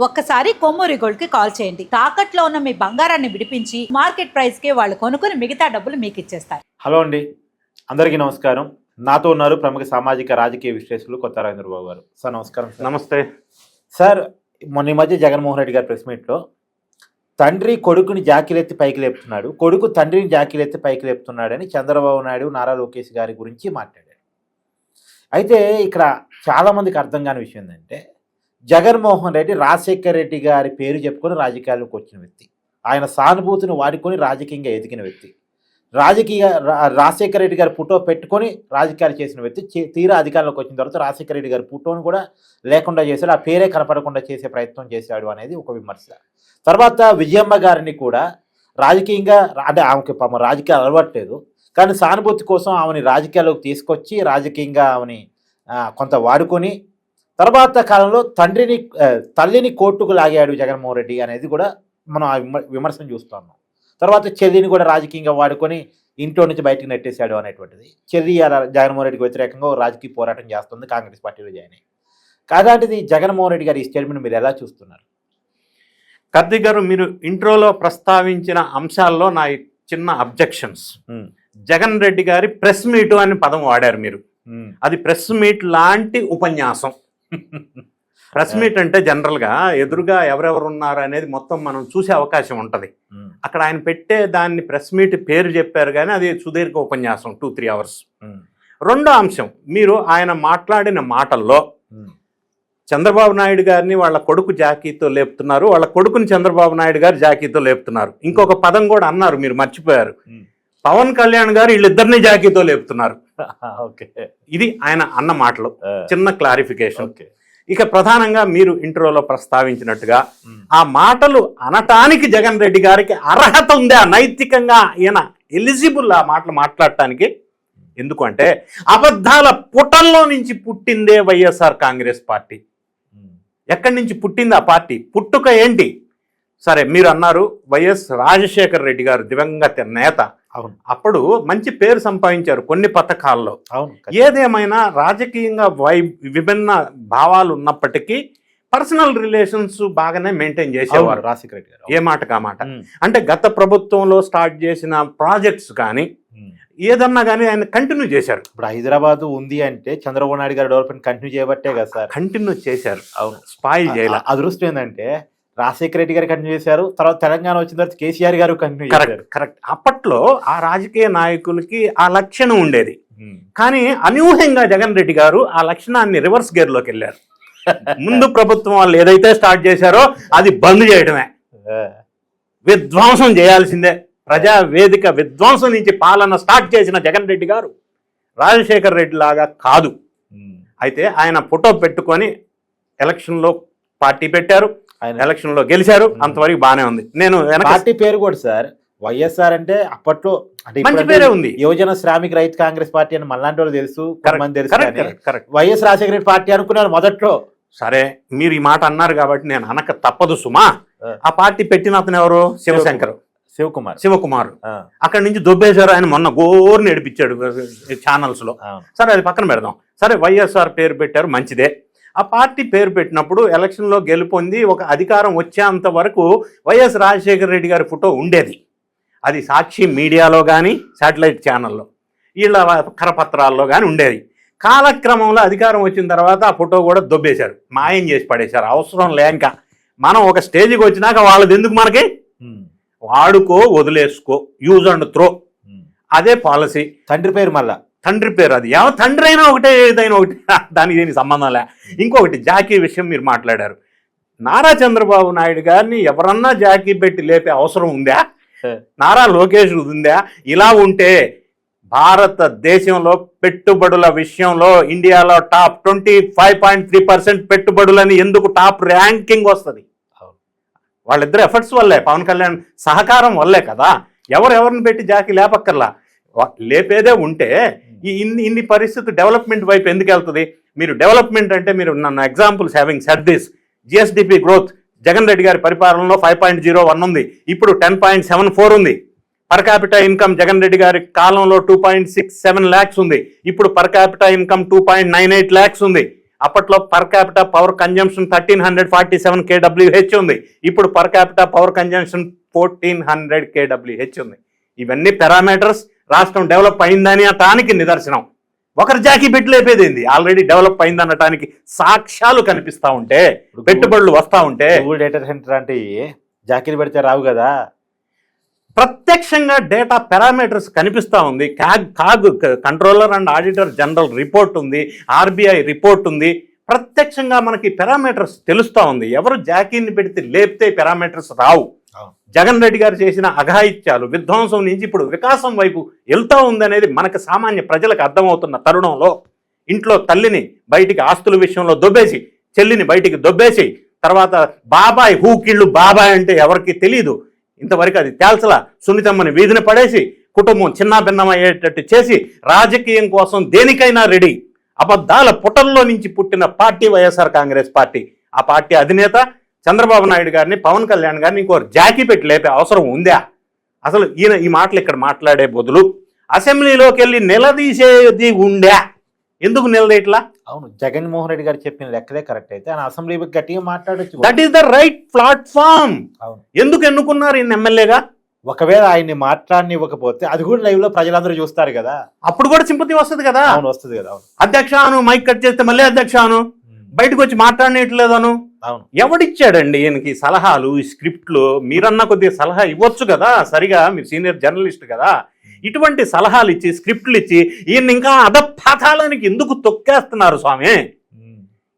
ఒక్కసారి కొమ్మూరి గోల్డ్ కి కాల్ చేయండి. తాకట్లో ఉన్న మీ బంగారాన్ని విడిపించి మార్కెట్ ప్రైస్ కి వాళ్ళు కొనుక్కుని మిగతా డబ్బులు మీకు ఇచ్చేస్తారు. హలో అండి, అందరికీ నమస్కారం. నాతో ఉన్నారు ప్రముఖ సామాజిక రాజకీయ విశ్లేషకులు కొత్త రాజేంద్రబాబు గారు. సార్ నమస్కారం. నమస్తే సార్, మొన్న ఈ మధ్య జగన్మోహన్ రెడ్డి గారి ప్రెస్ మీట్లో తండ్రి కొడుకుని జాకీలెత్తి పైకి లేపుతున్నాడు, కొడుకు తండ్రిని జాకీలెత్తి పైకి లేపుతున్నాడని చంద్రబాబు నాయుడు నారా లోకేష్ గారి గురించి మాట్లాడారు. అయితే ఇక్కడ చాలామందికి అర్థం కాని విషయం ఏంటంటే, జగన్మోహన్ రెడ్డి రాజశేఖర్ రెడ్డి గారి పేరు చెప్పుకొని రాజకీయాల్లోకి వచ్చిన వ్యక్తి, ఆయన సానుభూతిని వాడుకొని రాజకీయంగా ఎదిగిన వ్యక్తి, రాజశేఖర రెడ్డి గారి ఫోటో పెట్టుకొని రాజకీయాలు చేసిన వ్యక్తి. తీరా అధికారంలోకి వచ్చిన తర్వాత రాజశేఖర రెడ్డి గారి ఫోటోను కూడా లేకుండా చేశాడు, ఆ పేరే కనపడకుండా చేసే ప్రయత్నం చేశాడు అనేది ఒక విమర్శ. తర్వాత విజయమ్మ గారిని కూడా రాజకీయంగా, అంటే ఆమెకి పాపం రాజకీయాలు అలవాట్లేదు, కానీ సానుభూతి కోసం ఆమెని రాజకీయాల్లోకి తీసుకొచ్చి రాజకీయంగా ఆమెని కొంత వాడుకొని తర్వాత కాలంలో తల్లిని కోర్టుకు లాగాడు జగన్మోహన్ రెడ్డి అనేది కూడా మనం ఆ విమర్శను చూస్తున్నాం. తర్వాత చెల్లిని కూడా రాజకీయంగా వాడుకొని ఇంట్లో నుంచి బయటకు నెట్టేశాడు అనేటువంటిది. చెల్లి జగన్మోహన్ రెడ్డికి వ్యతిరేకంగా రాజకీయ పోరాటం చేస్తుంది, కాంగ్రెస్ పార్టీలో జాయిన్ అయ్యి. అలాంటిది జగన్మోహన్ రెడ్డి గారి ఈ స్టేట్మెంట్ మీరు ఎలా చూస్తున్నారు? కార్తీక్ గారు, మీరు ఇంట్రోలో ప్రస్తావించిన అంశాల్లో నా చిన్న అబ్జెక్షన్స్. జగన్ రెడ్డి గారి ప్రెస్ మీట్ అని పదం వాడారు మీరు. అది ప్రెస్ మీట్ లాంటి ఉపన్యాసం. ప్రెస్ మీట్ అంటే జనరల్గా ఎదురుగా ఎవరెవరు ఉన్నారు అనేది మొత్తం మనం చూసే అవకాశం ఉంటుంది. అక్కడ ఆయన పెట్టే దాన్ని ప్రెస్ మీట్ పేరు చెప్పారు, కానీ అది సుదీర్ఘ ఉపన్యాసం 2-3 hours. రెండో అంశం, మీరు ఆయన మాట్లాడిన మాటల్లో చంద్రబాబు నాయుడు గారిని వాళ్ళ కొడుకు జాకీతో లేపుతున్నారు, వాళ్ళ కొడుకుని చంద్రబాబు నాయుడు గారు జాకీతో లేపుతున్నారు. ఇంకొక పదం కూడా అన్నారు, మీరు మర్చిపోయారు. పవన్ కళ్యాణ్ గారు వీళ్ళిద్దరిని జాకీతో లేపుతున్నారు. ఇది ఆయన అన్న మాటలు. చిన్న క్లారిఫికేషన్. ఇక ప్రధానంగా మీరు ఇంట్రోలో ప్రస్తావించినట్టుగా ఆ మాటలు అనటానికి జగన్ రెడ్డి గారికి అర్హత ఉందా, నైతికంగా ఈయన ఎలిజిబుల్ ఆ మాటలు మాట్లాడటానికి? ఎందుకంటే అబద్ధాల పుటల్లో నుంచి పుట్టిందే వైఎస్ఆర్ కాంగ్రెస్ పార్టీ. ఎక్కడి నుంచి పుట్టింది ఆ పార్టీ? పుట్టుక ఏంటి? సరే, మీరు అన్నారు వైఎస్ రాజశేఖర రెడ్డి గారు దివంగత నేత. అవును, అప్పుడు మంచి పేరు సంపాదించారు కొన్ని పథకాల్లో. అవును, ఏదేమైనా రాజకీయంగా విభిన్న భావాలు ఉన్నప్పటికీ పర్సనల్ రిలేషన్స్ బాగానే మెయింటైన్ చేసేవారు రాజశేఖర రెడ్డి గారు. ఏ మాట కా మాట. అంటే గత ప్రభుత్వంలో స్టార్ట్ చేసిన ప్రాజెక్ట్స్ కానీ ఏదన్నా కానీ ఆయన కంటిన్యూ చేశారు. ఇప్పుడు హైదరాబాద్ ఉంది అంటే చంద్రబాబు నాయుడు గారు డెవలప్మెంట్ కంటిన్యూ చేయబట్టే కదా సార్. కంటిన్యూ చేశారు. అవును, స్పాయిల్ చేయాలి. అదృష్టం ఏంటంటే రాజశేఖర రెడ్డి గారు కంటిన్యూ చేశారు, తర్వాత తెలంగాణ వచ్చిన తర్వాత కేసీఆర్ గారు కంటిన్యూ చేశారు. కరెక్ట్. అప్పట్లో ఆ రాజకీయ నాయకులకి ఆ లక్షణం ఉండేది, కానీ అనూహ్యంగా జగన్ రెడ్డి గారు ఆ లక్షణాన్ని రివర్స్ గేర్ లోకి వెళ్ళారు. ముందు ప్రభుత్వం వాళ్ళు ఏదైతే స్టార్ట్ చేశారో అది బంద్ చేయడమే, విధ్వంసం చేయాల్సిందే. ప్రజా వేదిక విధ్వంసం నుంచి పాలన స్టార్ట్ చేసిన జగన్ రెడ్డి గారు రాజశేఖర రెడ్డి లాగా కాదు. అయితే ఆయన ఫోటో పెట్టుకొని ఎలక్షన్లో పార్టీ పెట్టారు, ఆయన ఎలక్షన్లో గెలిచారు, అంతవరకు బాగానే ఉంది. నేను పార్టీ పేరు కూడా సార్ వైఎస్ఆర్ అంటే అప్పట్లో మంచి పేరే ఉంది. యువజన శ్రామిక రైతు కాంగ్రెస్ పార్టీ అని మళ్ళాంటి వాళ్ళు తెలుసు, కొంతమంది తెలుసు. వైఎస్ రాజశేఖర రెడ్డి పార్టీ అనుకున్నారు మొదట్లో. సరే, మీరు ఈ మాట అన్నారు కాబట్టి నేను అనక తప్పదు సుమా. ఆ పార్టీ పెట్టిన అతను ఎవరు? శివకుమార్. అక్కడి నుంచి దొబ్బేశారు. ఆయన మొన్న గోరు నడిపించాడు ఛానల్స్ లో. సరే, అది పక్కన పెడదాం. సరే, వైఎస్ఆర్ పేరు పెట్టారు, మంచిదే. ఆ పార్టీ పేరు పెట్టినప్పుడు ఎలక్షన్లో గెలుపొంది ఒక అధికారం వచ్చేంత వరకు వైఎస్ రాజశేఖర రెడ్డి గారి ఫోటో ఉండేది. అది సాక్షి మీడియాలో కానీ శాటిలైట్ ఛానల్లో వీళ్ళ కరపత్రాల్లో కానీ ఉండేది. కాలక్రమంలో అధికారం వచ్చిన తర్వాత ఆ ఫోటో కూడా దొబ్బేశారు, మాయం చేసి పడేశారు. అవసరం లేక మనం ఒక స్టేజ్కి వచ్చినాక వాళ్ళది ఎందుకు మనకి, వాడుకో వదిలేసుకో, యూజ్ అండ్ త్రో, అదే పాలసీ. తండ్రి పేరు మళ్ళా తండ్రి పేరు, అది తండ్రి అయినా ఒకటే ఏదైనా ఒకటి, దానికి దీనికి సంబంధం లే. ఇంకొకటి జాకీ విషయం మీరు మాట్లాడారు. నారా చంద్రబాబు నాయుడు గారిని ఎవరన్నా జాకీ పెట్టి లేపే అవసరం ఉందా? నారా లోకేష్ ఉందా? ఇలా ఉంటే భారతదేశంలో పెట్టుబడుల విషయంలో ఇండియాలో టాప్ 25.3% పెట్టుబడులని ఎందుకు టాప్ ర్యాంకింగ్ వస్తుంది? వాళ్ళిద్దరు ఎఫర్ట్స్ వల్లే, పవన్ కళ్యాణ్ సహకారం వల్లే కదా. ఎవరిని పెట్టి జాకీ లేపక్కర్లా. లేపేదే ఉంటే ఇన్ని పరిస్థితి డెవలప్మెంట్ వైపు ఎందుకు వెళ్తుంది? మీరు డెవలప్మెంట్ అంటే మీరు నన్ను examples having said this, GSDP growth Jagan Reddy గారి పరిపాలనలో 5.01 ఉంది, ఇప్పుడు 10.74 ఉంది. Per capital income Jagan Reddy గారి కాలంలో 2.67 lakhs ఉంది, ఇప్పుడు పర్ క్యాపిటల్ ఇన్కమ్ 2.98 lakhs ఉంది. అప్పట్లో per capita power consumption 1347 kWh ఉంది. ఇప్పుడు per capita power consumption 1400 kWh ఉంది. ఇవన్నీ పారామీటర్స్ రాష్ట్రం డెవలప్ అయిందని అనటానికి నిదర్శనం. ఒకరు జాకీ పెట్టి లేపేదేంది, ఆల్రెడీ డెవలప్ అయింది అనటానికి సాక్ష్యాలు కనిపిస్తా ఉంటే, పెట్టుబడులు వస్తా ఉంటే. గూగుల్ డేటా సెంటర్ అంటే జాకీలు పెడితే రావు కదా, ప్రత్యక్షంగా డేటా పారామీటర్స్ కనిపిస్తూ ఉంది. CAG controller and auditor general report ఉంది, ఆర్బీఐ రిపోర్ట్ ఉంది. ప్రత్యక్షంగా మనకి పారామీటర్స్ తెలుస్తూ ఉంది. ఎవరు జాకీని పెడితే లేపితే పారామీటర్స్ రావు. జగన్ రెడ్డి గారు చేసిన అఘాయిత్యాలు, విధ్వంసం నుంచి ఇప్పుడు వికాసం వైపు వెళ్తూ ఉందనేది మనకు సామాన్య ప్రజలకు అర్థమవుతున్న తరుణంలో ఇంట్లో తల్లిని బయటికి ఆస్తుల విషయంలో దొబ్బేసి, చెల్లిని బయటికి దొబ్బేసి, తర్వాత బాబాయ్ హూకిళ్ళు బాబాయ్ అంటే ఎవరికి తెలియదు, ఇంతవరకు అది తేల్చలా, సున్నితమ్మని వీధిని పడేసి కుటుంబం చిన్నాభిన్నమయ్యేటట్టు చేసి రాజకీయం కోసం దేనికైనా రెడీ. అబద్ధాల పుటల్లో నుంచి పుట్టిన పార్టీ వైఎస్ఆర్ కాంగ్రెస్ పార్టీ. ఆ పార్టీ అధినేత చంద్రబాబు నాయుడు గారిని, పవన్ కళ్యాణ్ గారిని ఇంకో జాకీ పెట్టి లేపే అవసరం ఉందా? అసలు ఈయన ఈ మాటలు ఇక్కడ మాట్లాడే బదులు అసెంబ్లీలోకి వెళ్ళి నిలదీసేది ఉందా? ఎందుకు నిలదీయట్లా? అవును, జగన్మోహన్ రెడ్డి గారు చెప్పిన లెక్కలే కరెక్ట్ అయితే ఆయన అసెంబ్లీ గట్టిగా మాట్లాడొచ్చు. That is the right platform. అవును, ఎందుకు ఎన్నుకున్నారు ఈయన ఎమ్మెల్యేగా? ఒకవేళ ఆయన్ని మాట్లాడనివ్వకపోతే అది కూడా లైవ్ లో ప్రజలందరూ చూస్తారు కదా, అప్పుడు కూడా సింపతి వస్తుంది కదా. అవును, వస్తుంది కదా. అవును, అధ్యక్ష అను, మైక్ కట్ చేస్తే మళ్ళీ అధ్యక్ష అను, బయటకు వచ్చి మాట్లాడనేట్లేదను. అవును, ఎవడిచ్చాడండి ఈయనకి సలహాలు? ఈ స్క్రిప్ట్లు మీరన్నా కొద్దిగా సలహా ఇవ్వచ్చు కదా, సరిగా మీరు సీనియర్ జర్నలిస్ట్ కదా. ఇటువంటి సలహాలు ఇచ్చి స్క్రిప్ట్లు ఇచ్చి ఈయన ఇంకా అధపాతాళానికి ఎందుకు తొక్కేస్తున్నారు స్వామి?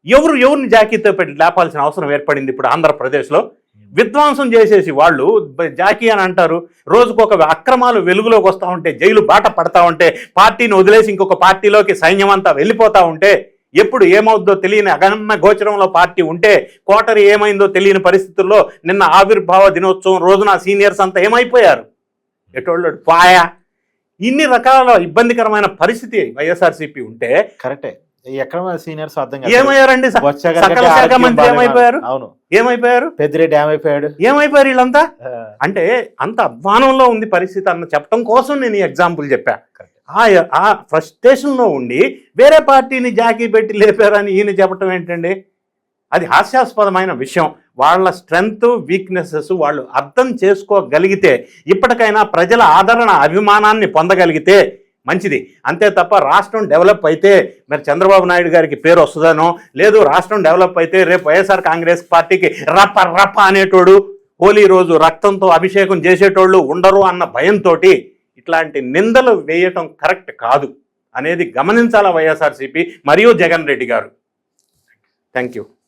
ఎవరిని జాకీతో పెట్టి లేపాల్సిన అవసరం ఏర్పడింది ఇప్పుడు ఆంధ్రప్రదేశ్లో? విధ్వంసం చేసేసి వాళ్ళు జాకీ అని అంటారు. రోజుకు ఒక అక్రమాలు వెలుగులోకి వస్తూ ఉంటే, జైలు బాట పడతా ఉంటే, పార్టీని వదిలేసి ఇంకొక పార్టీలోకి సైన్యం అంతా వెళ్ళిపోతూ ఉంటే, ఎప్పుడు ఏమవుద్దో తెలియని అగమ్య గోచరంలో పార్టీ ఉంటే, కోటరీ ఏమైందో తెలియని పరిస్థితుల్లో నిన్న ఆవిర్భావ దినోత్సవం రోజున సీనియర్స్ అంతా ఏమైపోయారు? ఎటోళ్ళు పాయా. ఇన్ని రకాల ఇబ్బందికరమైన పరిస్థితి వైఎస్ఆర్సీపీ ఉంటే కరెక్టే. ఎక్కడ సీనియర్స్ అర్థం ఏమయ్యారండి? సకల శాఖ మంత్రి ఏమైపోయారు? అవును, ఏమైపోయారు? పెద్దిరెడ్డి ఏమైపోయారు వీళ్ళంతా? అంటే అంత అధ్వానంలో ఉంది పరిస్థితి అన్న చెప్పడం కోసం నేను ఈ ఎగ్జాంపుల్ చెప్పా. ఆ ఫ్రస్ట్రేషన్లో ఉండి వేరే పార్టీని జాకీ పెట్టి లేపారని ఈయన చెప్పటం ఏంటండి? అది హాస్యాస్పదమైన విషయం. వాళ్ళ స్ట్రెంగ్త్, వీక్నెసెస్ వాళ్ళు అర్థం చేసుకోగలిగితే, ఇప్పటికైనా ప్రజల ఆదరణ, అభిమానాన్ని పొందగలిగితే మంచిది. అంతే తప్ప రాష్ట్రం డెవలప్ అయితే మరి చంద్రబాబు నాయుడు గారికి పేరు వస్తుందనో, లేదు రాష్ట్రం డెవలప్ అయితే రేపు వైఎస్ఆర్ కాంగ్రెస్ పార్టీకి రప్ప రప్ప అనేటోడు, హోలీ రోజు రక్తంతో అభిషేకం చేసేటోళ్ళు ఉండరు అన్న భయంతో ఇట్లాంటి నిందలు వేయటం కరెక్ట్ కాదు అనేది గమనించాలా వైఎస్ఆర్సీపీ మరియు జగన్ రెడ్డి గారు. Thank you.